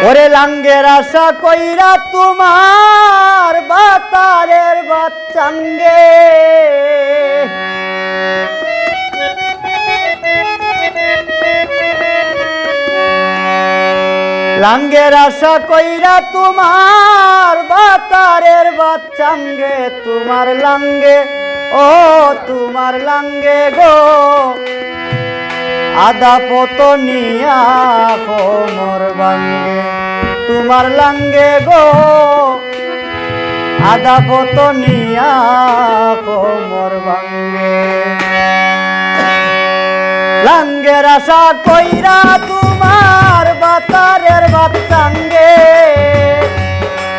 ওরে লাঙ্গের আশা কইরা তোমার বাতারের বাচ্চাঙ্গে লাঙ্গের আশা কইরা তোমার বাতারের বাচ্চাঙ্গে তোমার লাঙ্গে ও তোমার লাঙ্গে গো আদা পতনিয়া কোমর ভাঙ্গে তোমার লাঙ্গে গো আদা পতনিয়া কোমর ভাঙ্গে লাঙ্গের আশা কইরা তোমার বাতারের বাচ্চাঙ্গে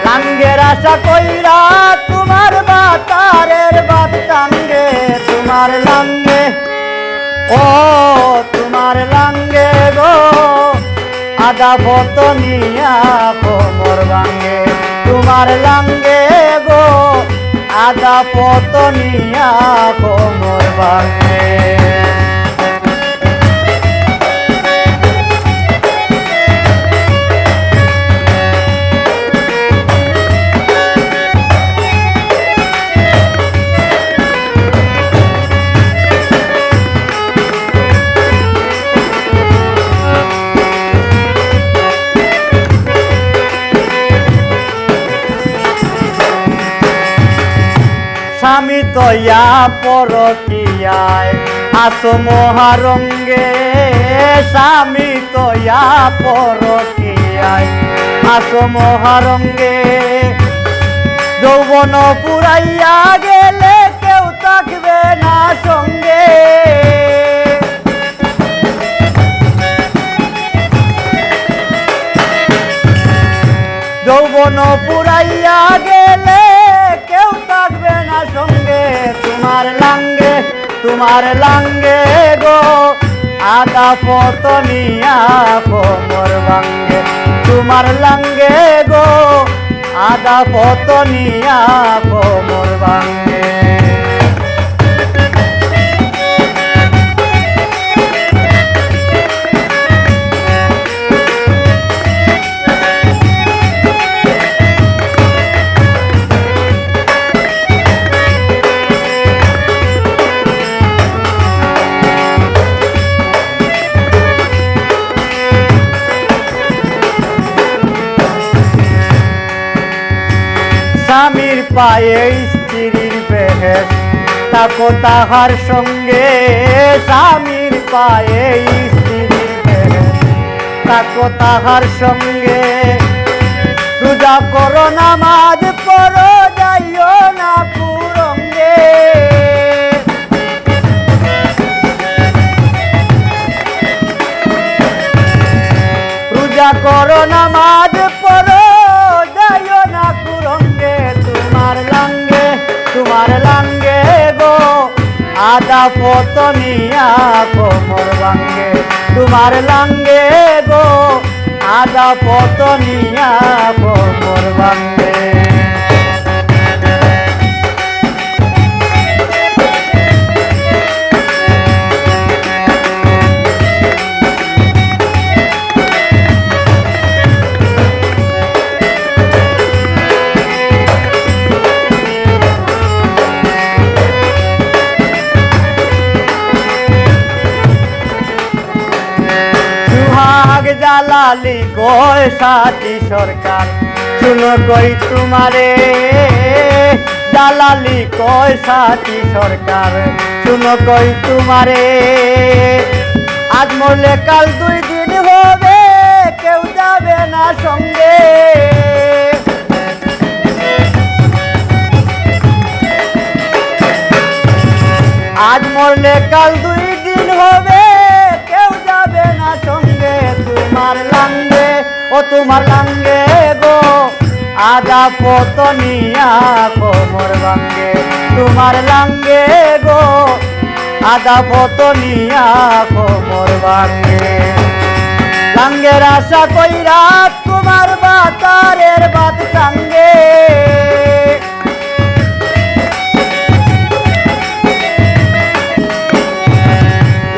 লাঙ্গের আশা কইরা তোমার বাতারের বাচ্চাঙ্গে তোমার লাঙ্গে ও তোমার লাঙ্গে গো আদা পতনিয়া কোমর ভাঙ্গে তোমার লাঙ্গে গো আদা পতনিয়া কোমর ভাঙ্গে স্বামী তয়া পরকিয়ায় আসো মহারঙ্গে স্বামী তয়া পরকিয়ায় আসো মহারঙ্গে যৌবন পুরাইয়া গেলে কেউ থাকবে না সঙ্গে যৌবন পুরাইয়া গেলে কেউ থাকবে না সঙ্গে তোমার লাঙ্গে গো আদা পতনিয়া কোমর ভাঙ্গে তোমার লাঙ্গে গো আদা পতনিয়া কোমর ভাঙ্গে স্বামীর পায়ে স্ত্রীর বেহেস তাকো তাহার সঙ্গে স্বামীর পায়ে স্ত্রীর বেহেস তাকো তাহার সঙ্গে রোজা করো নামাজ পড়ো যাইও না কুরঙ্গে রোজা করো নামাজ পড়ো যাইও না কুরঙ্গে তোমার লাঙ্গে গো আদা পতনিয়া কোমর ভাঙ্গে তোমার লাঙ্গে গো আদা পতনিয়া কোমর ভাঙ্গে জালালি কয় সাথী সরকার শুনো কই তোমারে জালালি কয় সাথী সরকার শুনো কই তোমারে আজ মরলে কাল 2 দিন হবে কেউ যাবে না সঙ্গে আজ মরলে কাল 2 দিন হবে কেউ যাবে না সঙ্গে তোমার লাঙ্গে ও তোমার লাঙ্গে গো আদা পতনিয়া কোমর ভাঙ্গে তোমার লাঙ্গে গো আদা পতনিয়া কোমর ভাঙ্গে লাঙ্গের আশা কইরা তোমার বাতারের বাচ্চাঙ্গে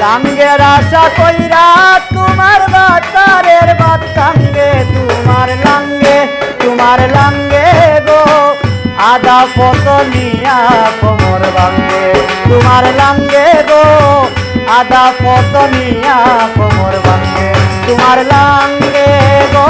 লাঙ্গের আশা কইরা তোমার বাতারের বাচ্চাঙ্গে তোমার তোমার লাঙ্গে গো আদা পতনিয়া কোমর ভাঙ্গে তোমার লাঙ্গে গো আদা পতনিয়া কোমর ভাঙ্গে তোমার লাঙ্গে গো